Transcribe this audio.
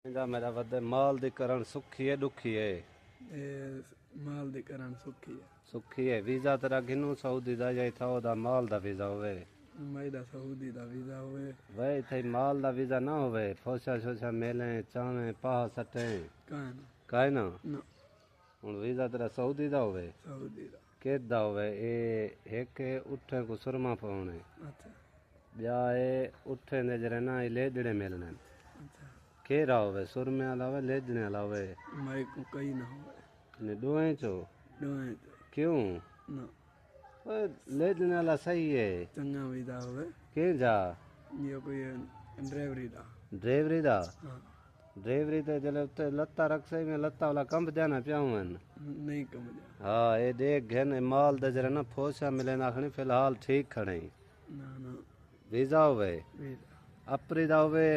मेरा वदे माल दी करण सुखी है दुखी है माल दी करण सुखी है वीजा तेरा गिनू सऊदी दा जाई था ओदा माल दा वीजा होवे मैदा सऊदी दा वीजा होवे वे थे माल दा वीजा ना होवे फोशा शोशा मेले चावे पाह सटे काहे ना हुन वीजा तेरा सऊदी दा होवे सऊदी दा केदा होवे ए एक उठे को सुरमा पाउणे अच्छा ब्या ए उठे दे जरे ना लेजड़े मिलने अच्छा केरा होवे सुरमे वाला होवे लेजड़े वाला होवे मैं को कई ना होवे ने दोए चो दोए क्यों ना ओए लेजड़े वाला सही है चंगा वीजा होवे के जा ये कोई ड्राइवरी दा हाँ ड्राइवरी ते जले उत्ते लत्ता रख सही में लत्ता वाला कंप जाना पियावन नहीं कम जा हाँ ये देख घन माल दे जरे ना फोशा मिले नाखनी फिलहाल ठीक खड़े ना ना वीजा होवे वीजा अपरी दा होवे